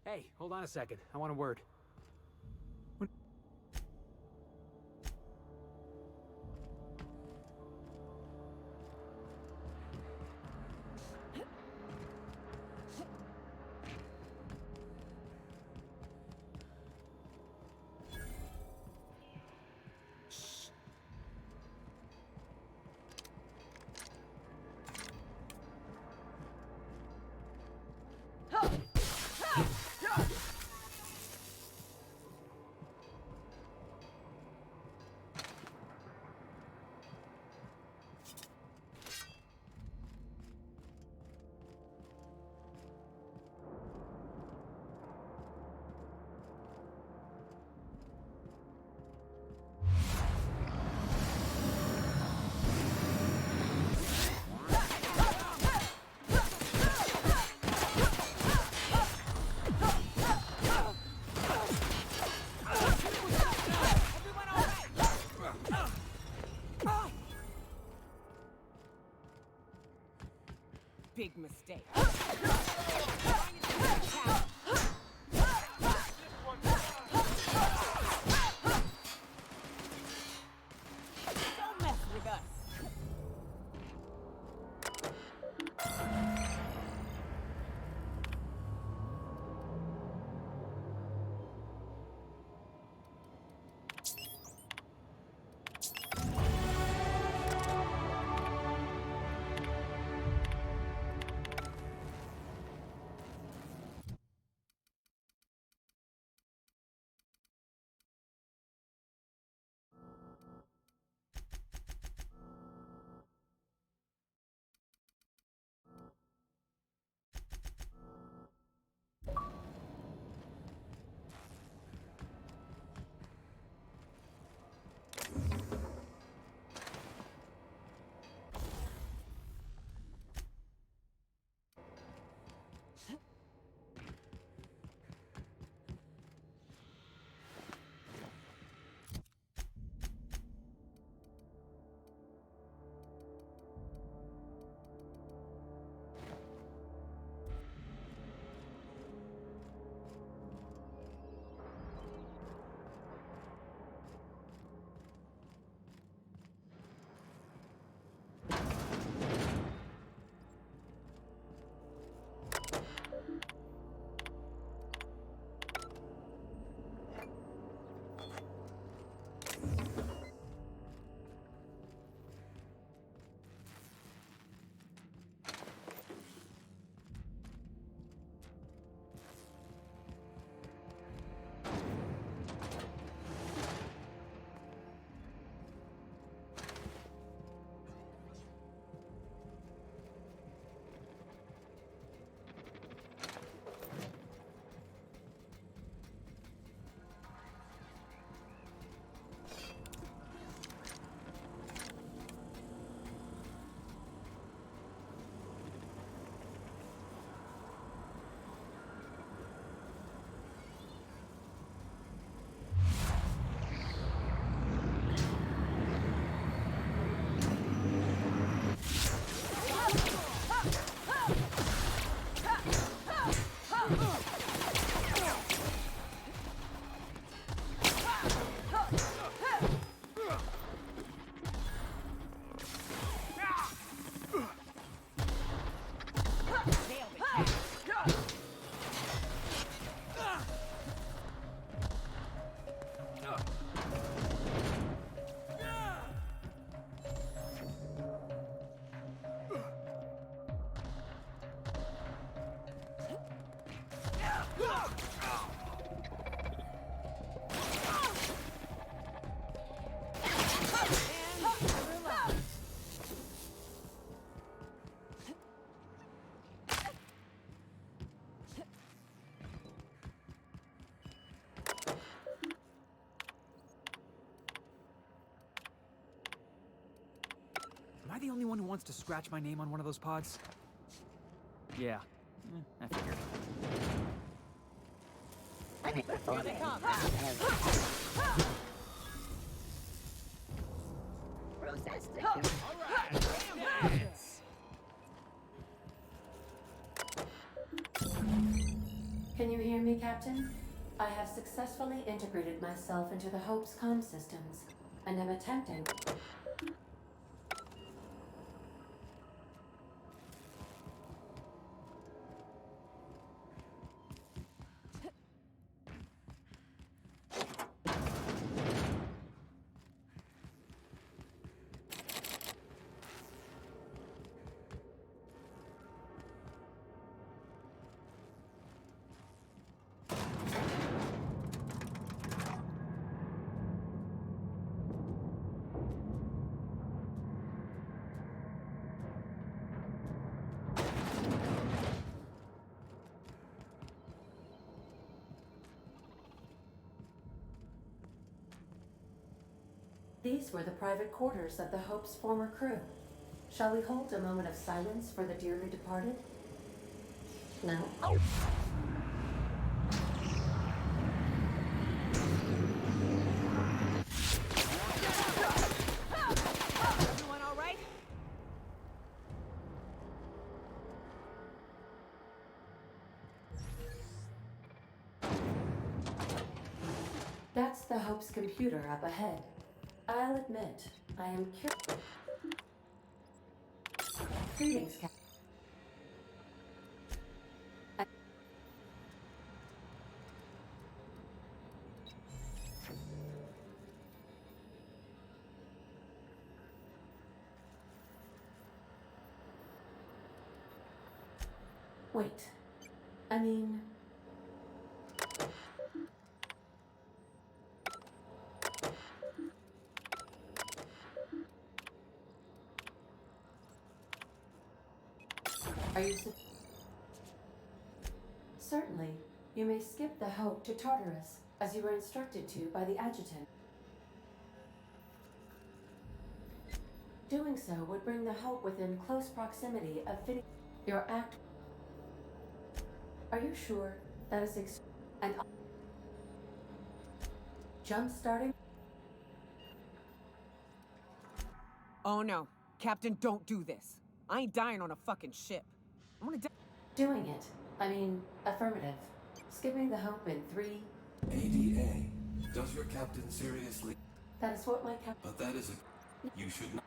Hey, hold on a second. I want a word. Big mistake. Don't mess with us. Am I the only one who wants to scratch my name on one of those pods? Yeah, I figured. Here they come. Can you hear me, Captain. I have successfully integrated myself into the Hope's comm systems, and am attempting... These were the private quarters of the Hope's former crew. Shall we hold a moment of silence for the dearly departed? No? Everyone all right? That's the Hope's computer up ahead. I'll admit, I am curious. Greetings, Captain. Wait. I mean... Are you... Certainly. You may skip the Hope to Tartarus, as you were instructed to by the adjutant. Doing so would bring the Hope within close proximity of your act. Are you sure that is and jump starting? Oh no. Captain, don't do this. I ain't dying on a fucking ship. I'm gonna die. Doing it. I mean, affirmative. Skipping the Hope in 3. ADA. Does your captain seriously? That is what my cap. But that is a... You should not...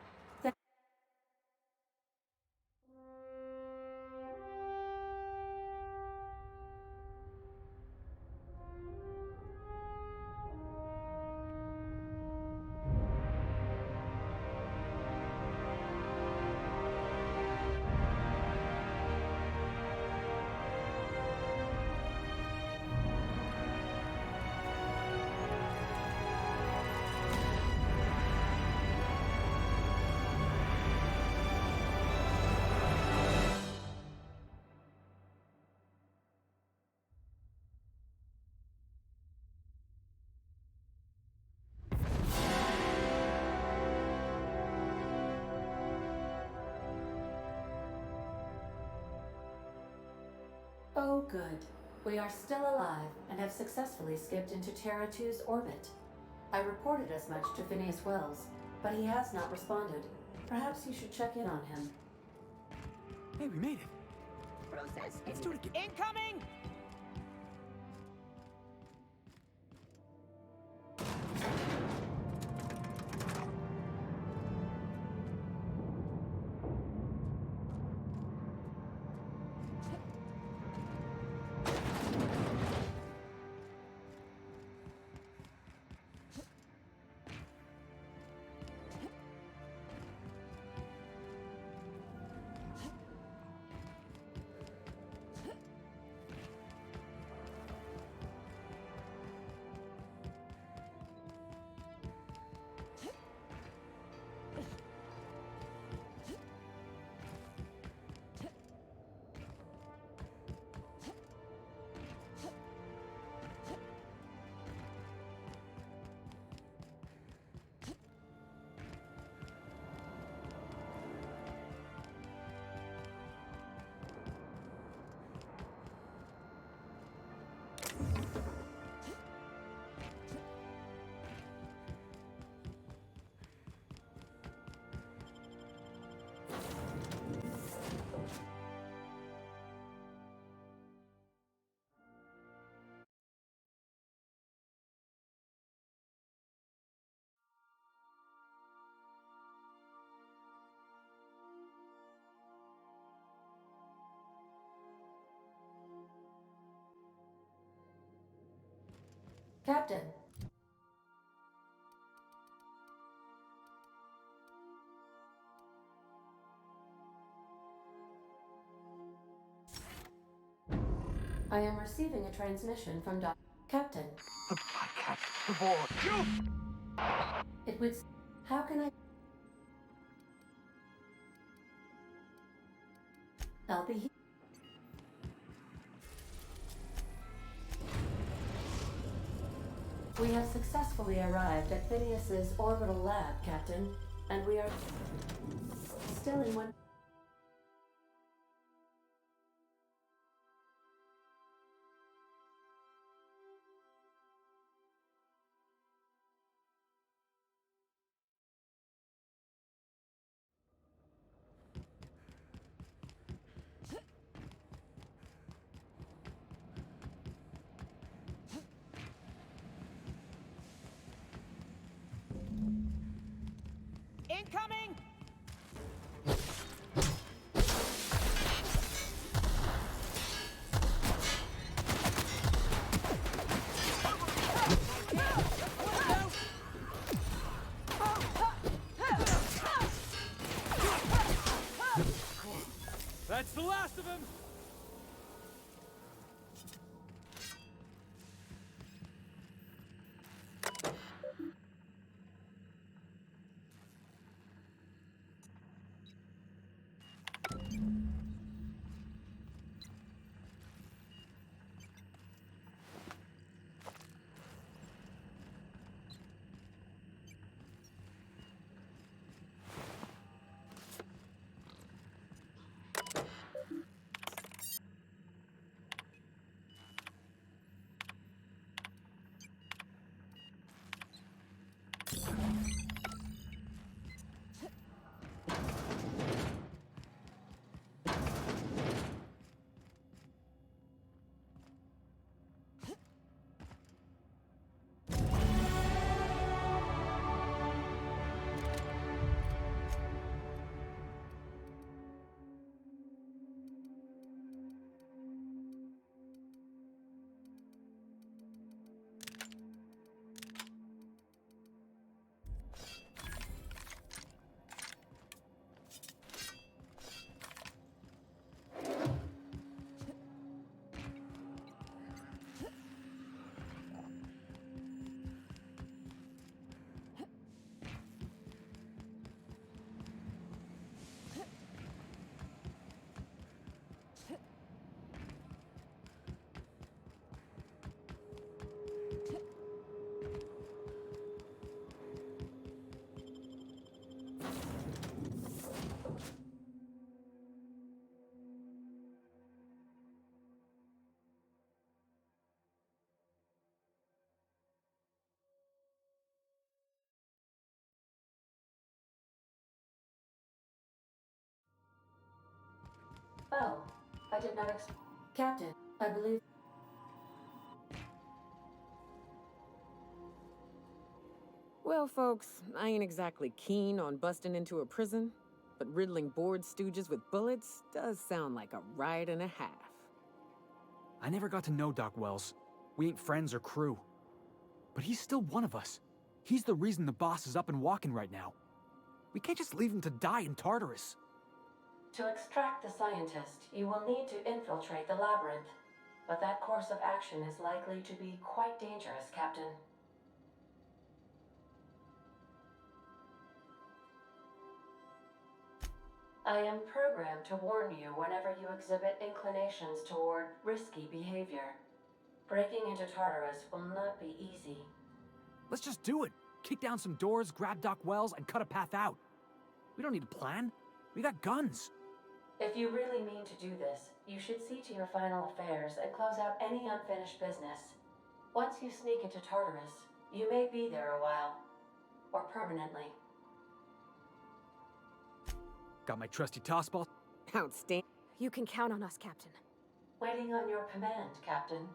Oh, good. We are still alive and have successfully skipped into Terra 2's orbit. I reported as much to Phineas Wells, but he has not responded. Perhaps you should check in on him. Hey, we made it. Let's do it again. Incoming! Captain, I am receiving a transmission from Captain. I can't. The board. You! It would. How can I? I'll be here. We have successfully arrived at Phineas's orbital lab, Captain, and we are still in one. Incoming! That's the last of him! Oh, I did not Captain, I believe. Well, folks, I ain't exactly keen on busting into a prison, but riddling bored stooges with bullets does sound like a ride and a half. I never got to know Doc Wells. We ain't friends or crew. But he's still one of us. He's the reason the boss is up and walking right now. We can't just leave him to die in Tartarus. To extract the scientist, you will need to infiltrate the labyrinth. But that course of action is likely to be quite dangerous, Captain. I am programmed to warn you whenever you exhibit inclinations toward risky behavior. Breaking into Tartarus will not be easy. Let's just do it. Kick down some doors, grab Doc Wells, and cut a path out. We don't need a plan. We got guns. If you really mean to do this, you should see to your final affairs and close out any unfinished business. Once you sneak into Tartarus, you may be there a while. Or permanently. Got my trusty tossball. Outstanding. You can count on us, Captain. Waiting on your command, Captain.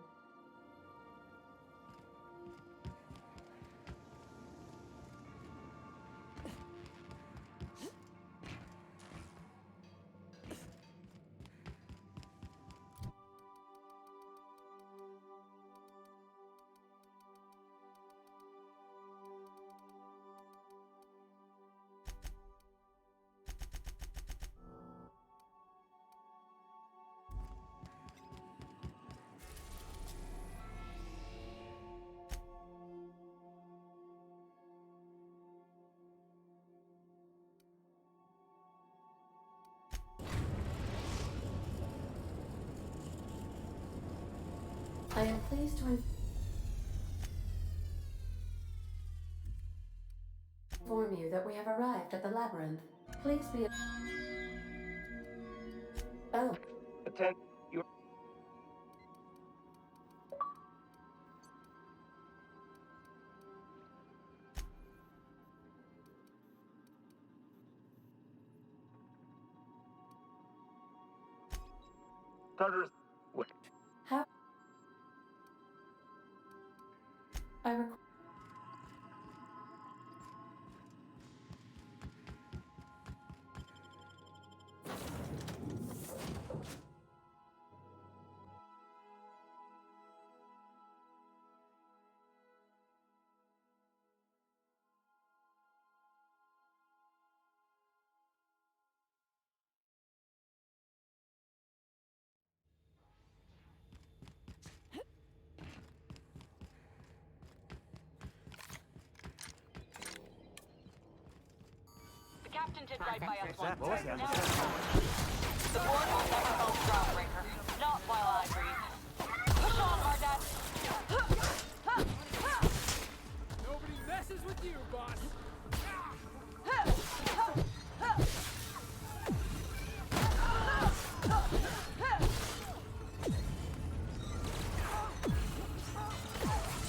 I am pleased to inform you that we have arrived at the labyrinth. Please be... Oh, Attend. You. Starters. Wait. how... I require... The captain did right by us once. What was that? Now the board will never go groundbreaker. Not while I breathe. Push on, Mardet. Nobody messes with you, boss.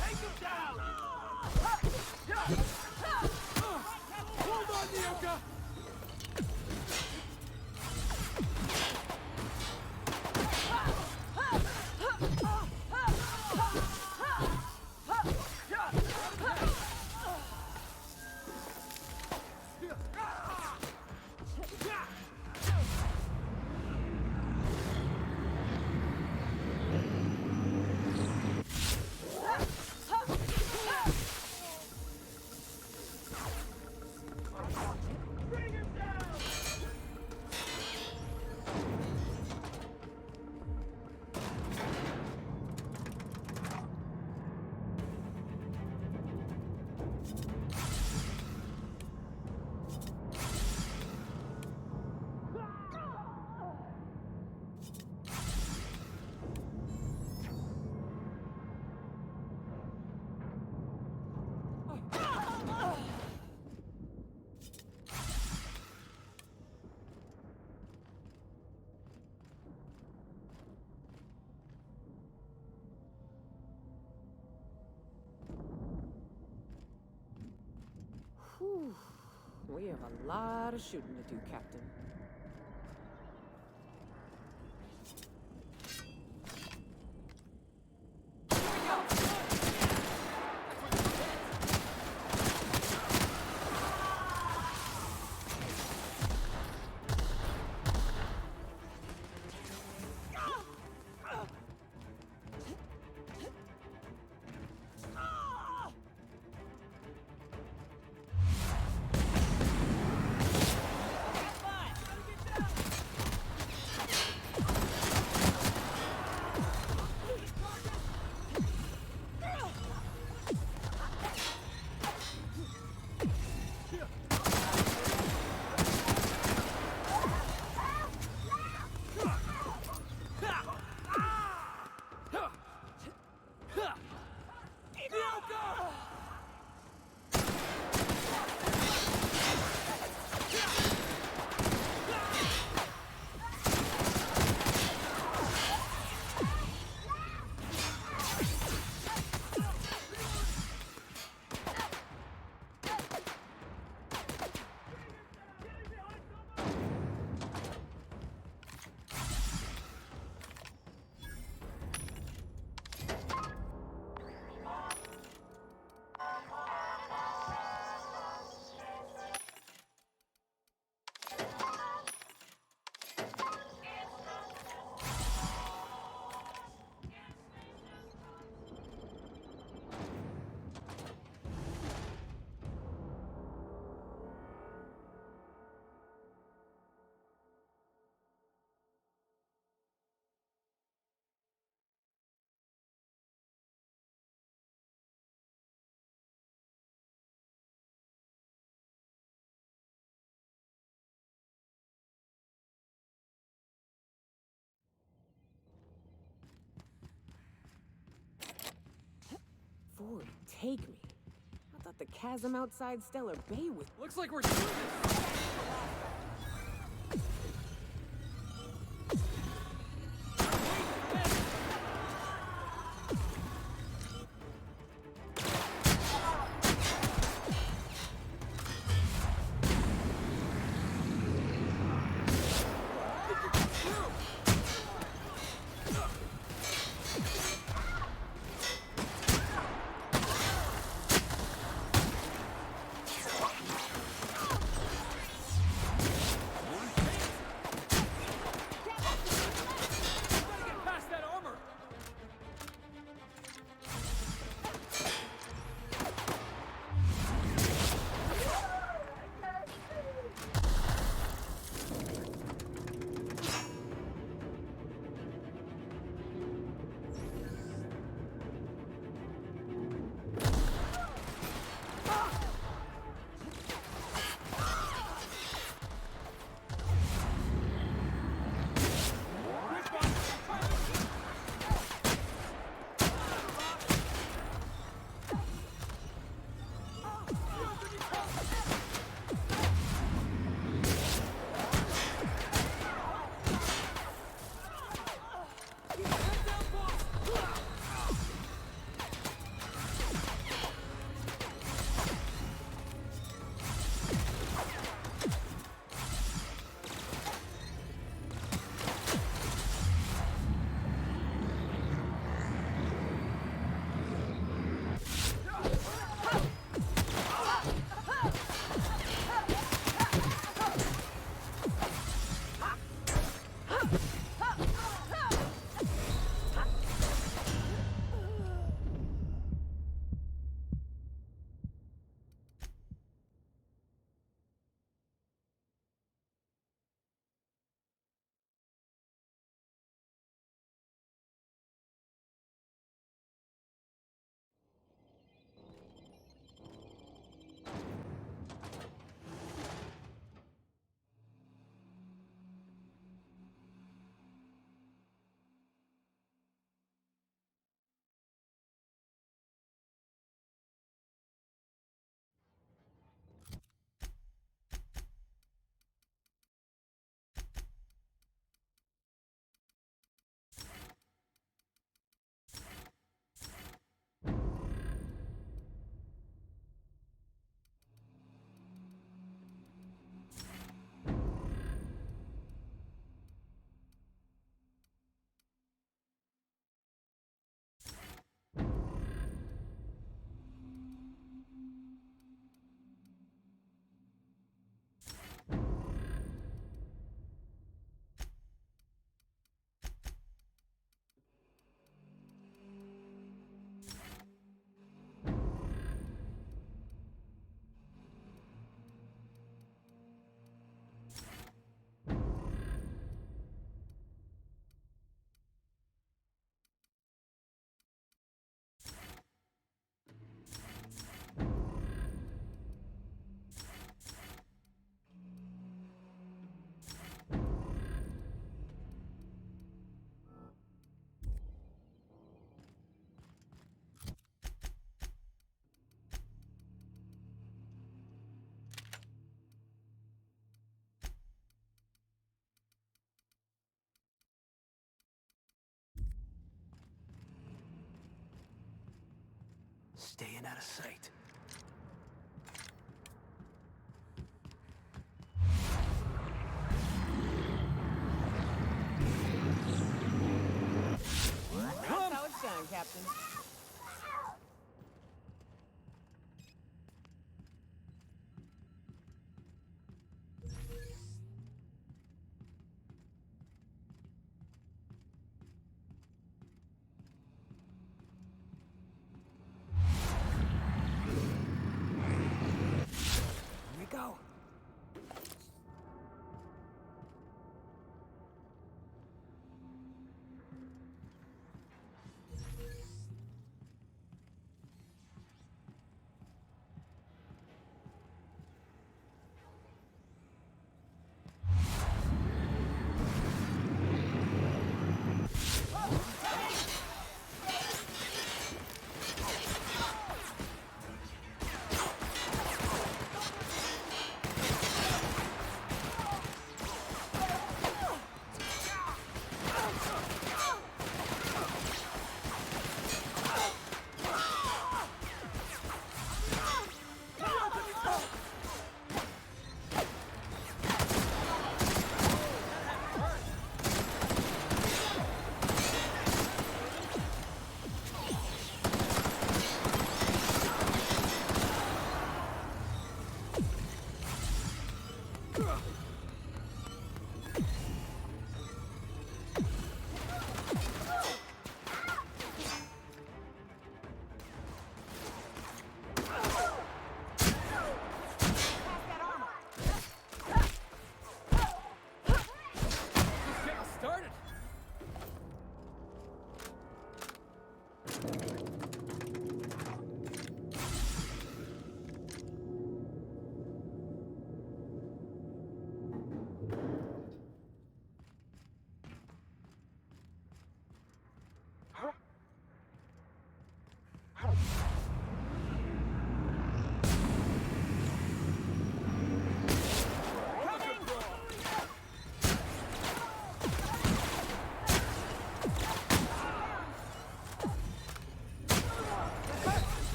Take him down. Hold on, Nyoka. Whew. We have a lot of shooting to do, Captain. take me? I thought the chasm outside Stellar Bay was... Looks like we're doing this! Staying out of sight. That's how it's done, Captain. Here we go.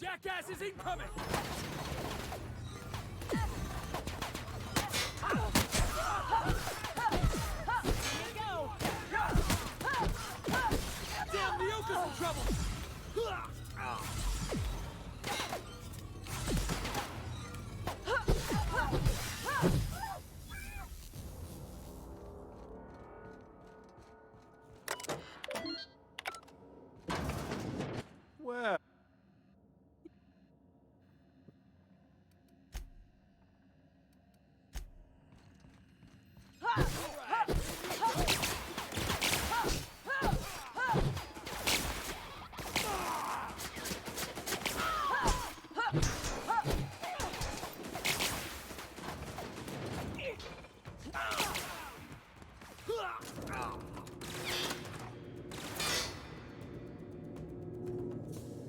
Jackass is incoming! Damn, Ryoka's in trouble! Well...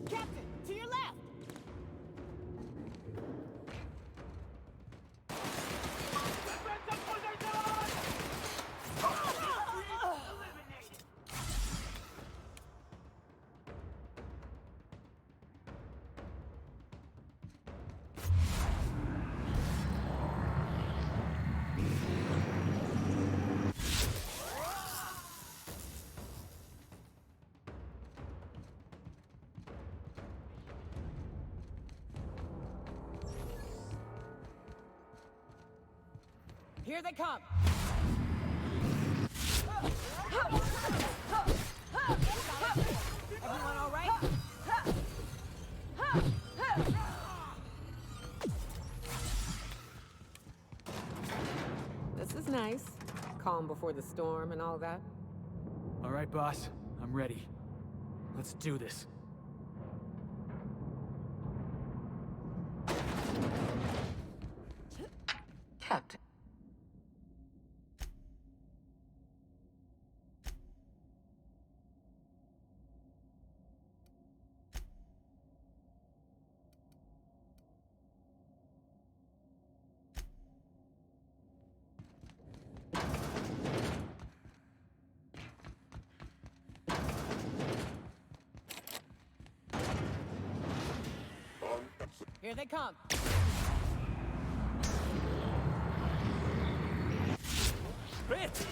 Captain, to your left! Here they come! Everyone all right? This is nice. Calm before the storm and all that. All right, boss. I'm ready. Let's do this. Captain. Here they come. Bit!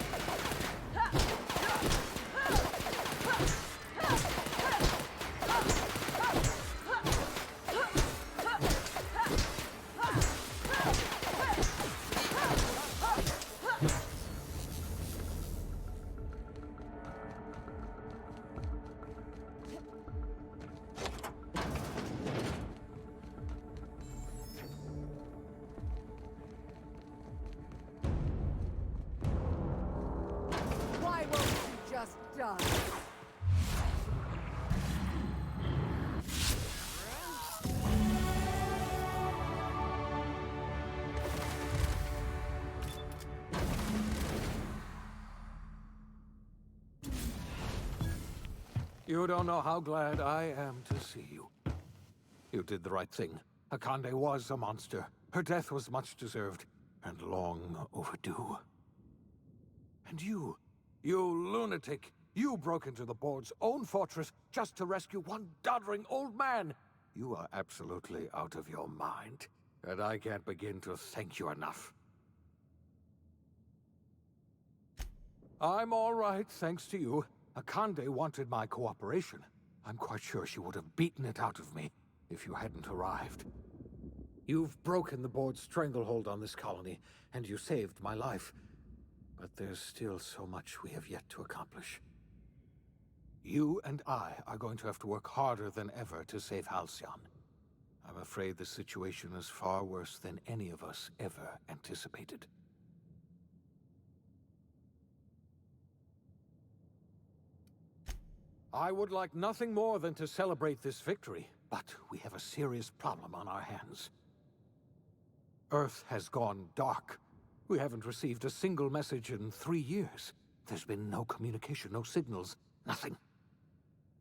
Why won't you just die? You don't know how glad I am to see you. You did the right thing. Akande was a monster. Her death was much deserved, and long overdue. And you lunatic, you broke into the board's own fortress just to rescue one doddering old man. You are absolutely out of your mind, and I can't begin to thank you enough. I'm all right, thanks to you. Akande wanted my cooperation. I'm quite sure she would have beaten it out of me if you hadn't arrived. You've broken the board's stranglehold on this colony, and you saved my life. But there's still so much we have yet to accomplish. You and I are going to have to work harder than ever to save Halcyon. I'm afraid the situation is far worse than any of us ever anticipated. I would like nothing more than to celebrate this victory, but we have a serious problem on our hands. Earth has gone dark. We haven't received a single message in 3 years. There's been no communication, no signals, nothing.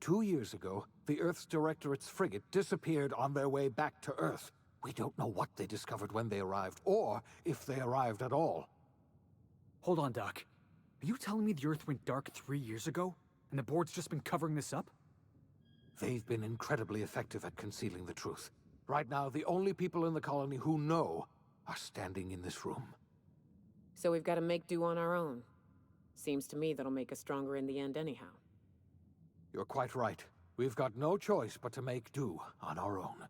2 years ago, the Earth's Directorate's frigate disappeared on their way back to Earth. We don't know what they discovered when they arrived, or if they arrived at all. Hold on, Doc. Are you telling me the Earth went dark 3 years ago? And the board's just been covering this up? They've been incredibly effective at concealing the truth. Right now, the only people in the colony who know are standing in this room. So we've got to make do on our own. Seems to me that'll make us stronger in the end anyhow. You're quite right. We've got no choice but to make do on our own.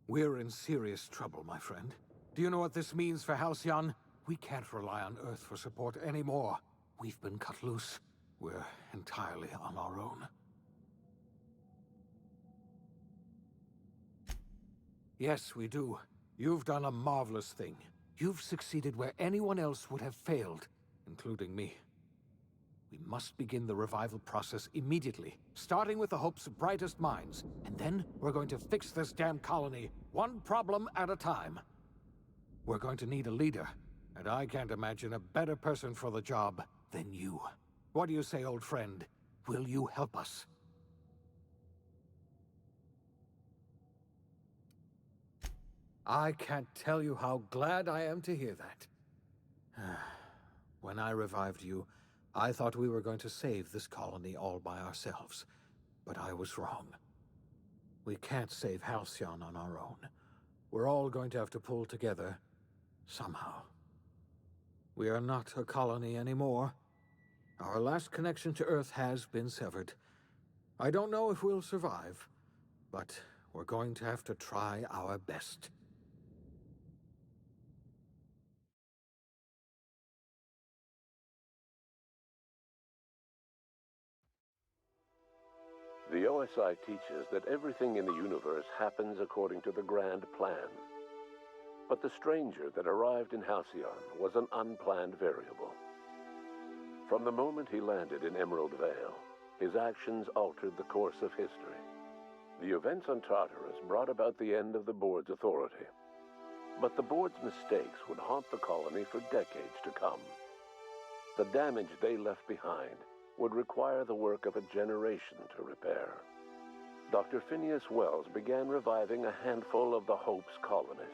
We're in serious trouble, my friend. Do you know what this means for Halcyon? We can't rely on Earth for support anymore. We've been cut loose. We're entirely on our own. Yes, we do. You've done a marvelous thing. You've succeeded where anyone else would have failed, including me. We must begin the revival process immediately, starting with the Hope's brightest minds, and then we're going to fix this damn colony, one problem at a time. We're going to need a leader, and I can't imagine a better person for the job than you. What do you say, old friend? Will you help us? I can't tell you how glad I am to hear that. When I revived you, I thought we were going to save this colony all by ourselves, but I was wrong. We can't save Halcyon on our own. We're all going to have to pull together, somehow. We are not a colony anymore. Our last connection to Earth has been severed. I don't know if we'll survive, but we're going to have to try our best. The OSI teaches that everything in the universe happens according to the grand plan. But the stranger that arrived in Halcyon was an unplanned variable. From the moment he landed in Emerald Vale, his actions altered the course of history. The events on Tartarus brought about the end of the board's authority. But the board's mistakes would haunt the colony for decades to come. The damage they left behind would require the work of a generation to repair. Dr. Phineas Wells began reviving a handful of the Hope's colonists.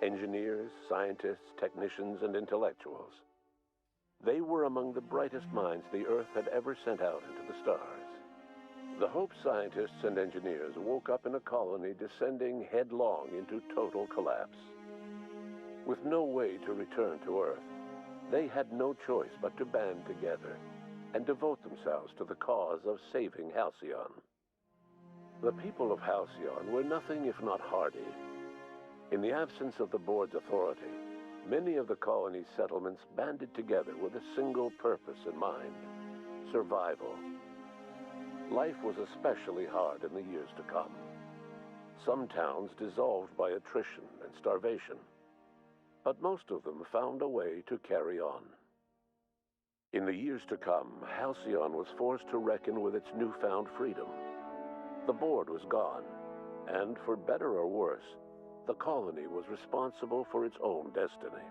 Engineers, scientists, technicians, and intellectuals. They were among the brightest minds the Earth had ever sent out into the stars. The Hope scientists and engineers woke up in a colony descending headlong into total collapse. With no way to return to Earth, they had no choice but to band together and devote themselves to the cause of saving Halcyon. The people of Halcyon were nothing if not hardy. In the absence of the board's authority, many of the colony's settlements banded together with a single purpose in mind: survival. Life was especially hard in the years to come. Some towns dissolved by attrition and starvation, but most of them found a way to carry on. In the years to come, Halcyon was forced to reckon with its newfound freedom. The board was gone, and for better or worse, the colony was responsible for its own destiny.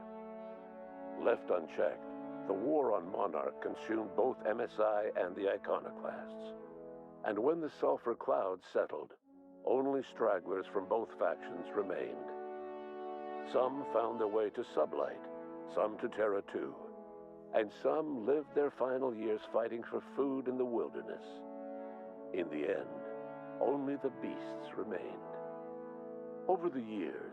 Left unchecked, the war on Monarch consumed both MSI and the Iconoclasts. And when the sulfur cloud settled, only stragglers from both factions remained. Some found their way to Sublight, some to Terra 2, and some lived their final years fighting for food in the wilderness. In the end, only the beasts remained. Over the years,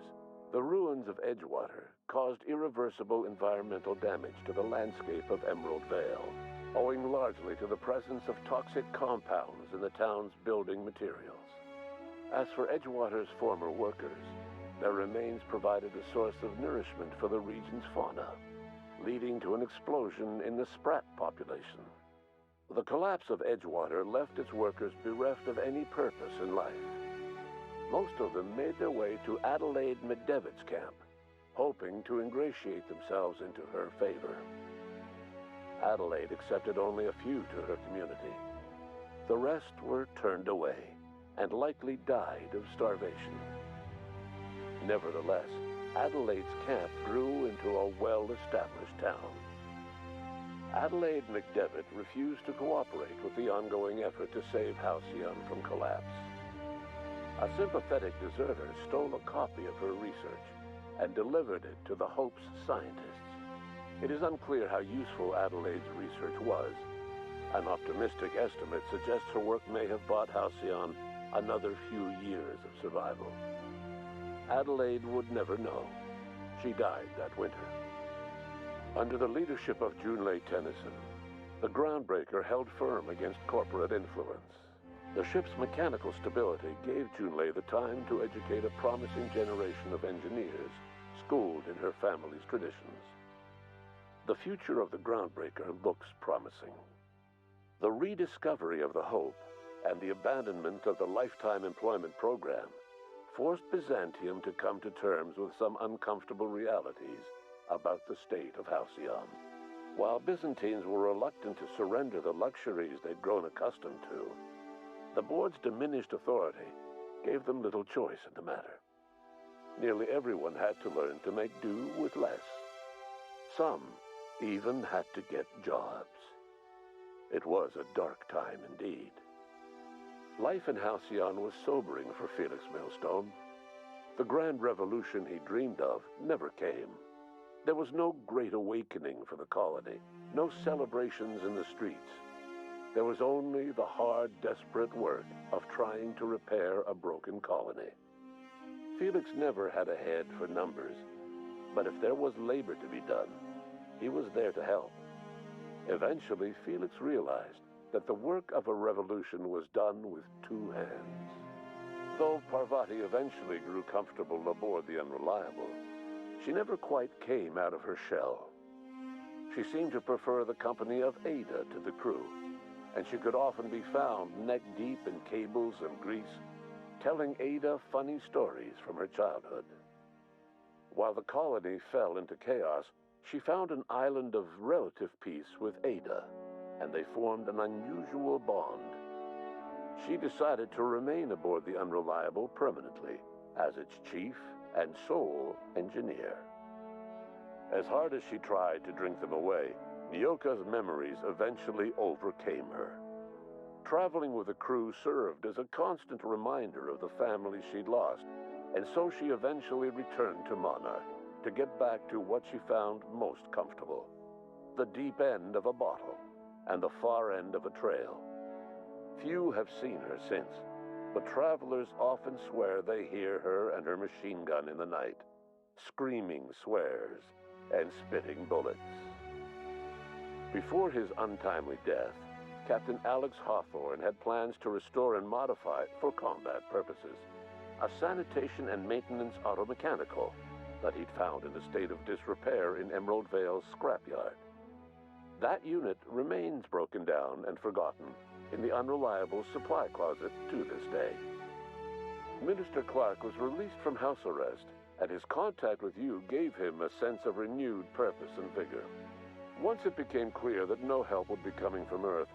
the ruins of Edgewater caused irreversible environmental damage to the landscape of Emerald Vale, owing largely to the presence of toxic compounds in the town's building materials. As for Edgewater's former workers, their remains provided a source of nourishment for the region's fauna, leading to an explosion in the sprat population. The collapse of Edgewater left its workers bereft of any purpose in life. Most of them made their way to Adelaide McDevitt's camp, hoping to ingratiate themselves into her favor. Adelaide accepted only a few to her community. The rest were turned away and likely died of starvation. Nevertheless, Adelaide's camp grew into a well-established town. Adelaide McDevitt refused to cooperate with the ongoing effort to save Halcyon from collapse. A sympathetic deserter stole a copy of her research and delivered it to the Hope's scientists. It is unclear how useful Adelaide's research was, An optimistic estimate suggests her work may have bought Halcyon another few years of survival. Adelaide would never know. She died that winter. Under the leadership of Junlei Tennyson, the groundbreaker held firm against corporate influence. The ship's mechanical stability gave Junlei the time to educate a promising generation of engineers schooled in her family's traditions. The future of the groundbreaker looks promising. The rediscovery of the Hope and the abandonment of the lifetime employment program forced Byzantium to come to terms with some uncomfortable realities about the state of Halcyon. While Byzantines were reluctant to surrender the luxuries they'd grown accustomed to, the board's diminished authority gave them little choice in the matter. Nearly everyone had to learn to make do with less. Some even had to get jobs. It was a dark time indeed. Life in Halcyon was sobering for Felix Millstone. The grand revolution he dreamed of never came. There was no great awakening for the colony, no celebrations in the streets. There was only the hard, desperate work of trying to repair a broken colony. Felix never had a head for numbers, but if there was labor to be done, he was there to help. Eventually, Felix realized that the work of a revolution was done with two hands. Though Parvati eventually grew comfortable aboard the Unreliable, she never quite came out of her shell. She seemed to prefer the company of Ada to the crew, and she could often be found neck-deep in cables and grease, telling Ada funny stories from her childhood. While the colony fell into chaos, she found an island of relative peace with Ada, and they formed an unusual bond. She decided to remain aboard the Unreliable permanently as its chief and sole engineer. As hard as she tried to drink them away, Nyoka's memories eventually overcame her. Traveling with the crew served as a constant reminder of the family she'd lost, and so she eventually returned to Monarch to get back to what she found most comfortable: the deep end of a bottle and the far end of a trail. Few have seen her since, but travelers often swear they hear her and her machine gun in the night, screaming swears and spitting bullets. Before his untimely death, Captain Alex Hawthorne had plans to restore and modify, for combat purposes, a sanitation and maintenance automechanical that he'd found in a state of disrepair in Emerald Vale's scrapyard. That unit remains broken down and forgotten in the Unreliable supply closet to this day. Minister Clark was released from house arrest, and his contact with you gave him a sense of renewed purpose and vigor. Once it became clear that no help would be coming from Earth,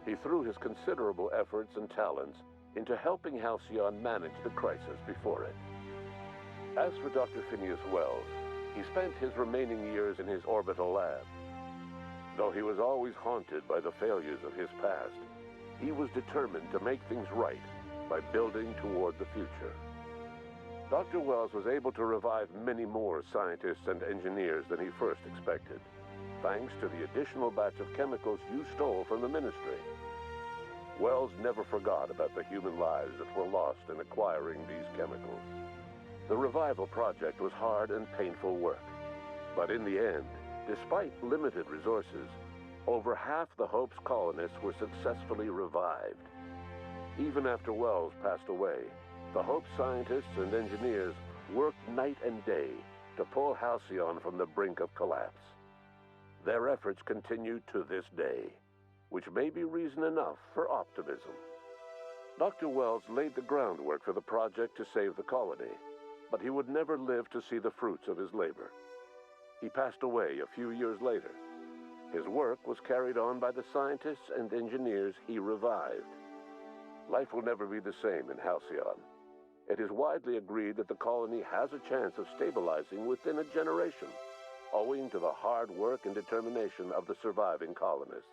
he threw his considerable efforts and talents into helping Halcyon manage the crisis before it. As for Dr. Phineas Wells, he spent his remaining years in his orbital lab. Though he was always haunted by the failures of his past, he was determined to make things right by building toward the future. Dr. Wells was able to revive many more scientists and engineers than he first expected, thanks to the additional batch of chemicals you stole from the Ministry. Wells never forgot about the human lives that were lost in acquiring these chemicals. The revival project was hard and painful work, but in the end, despite limited resources, over half the Hope's colonists were successfully revived. Even after Wells passed away, the Hope scientists and engineers worked night and day to pull Halcyon from the brink of collapse. Their efforts continue to this day, which may be reason enough for optimism. Dr. Wells laid the groundwork for the project to save the colony, but he would never live to see the fruits of his labor. He passed away a few years later. His work was carried on by the scientists and engineers he revived. Life will never be the same in Halcyon. It is widely agreed that the colony has a chance of stabilizing within a generation, owing to the hard work and determination of the surviving colonists.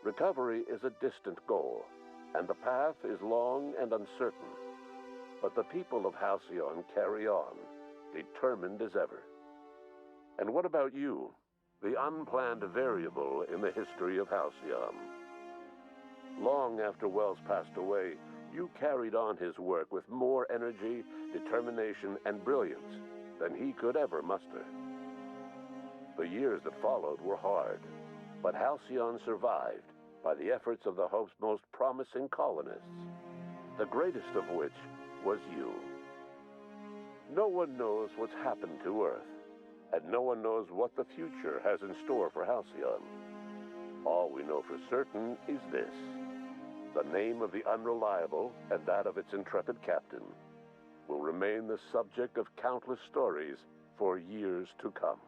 Recovery is a distant goal, and the path is long and uncertain. But the people of Halcyon carry on, determined as ever. And what about you, the unplanned variable in the history of Halcyon? Long after Wells passed away, you carried on his work with more energy, determination, and brilliance than he could ever muster. The years that followed were hard, but Halcyon survived by the efforts of the Hope's most promising colonists, the greatest of which was you. No one knows what's happened to Earth, and no one knows what the future has in store for Halcyon. All we know for certain is this: the name of the Unreliable and that of its intrepid captain will remain the subject of countless stories for years to come.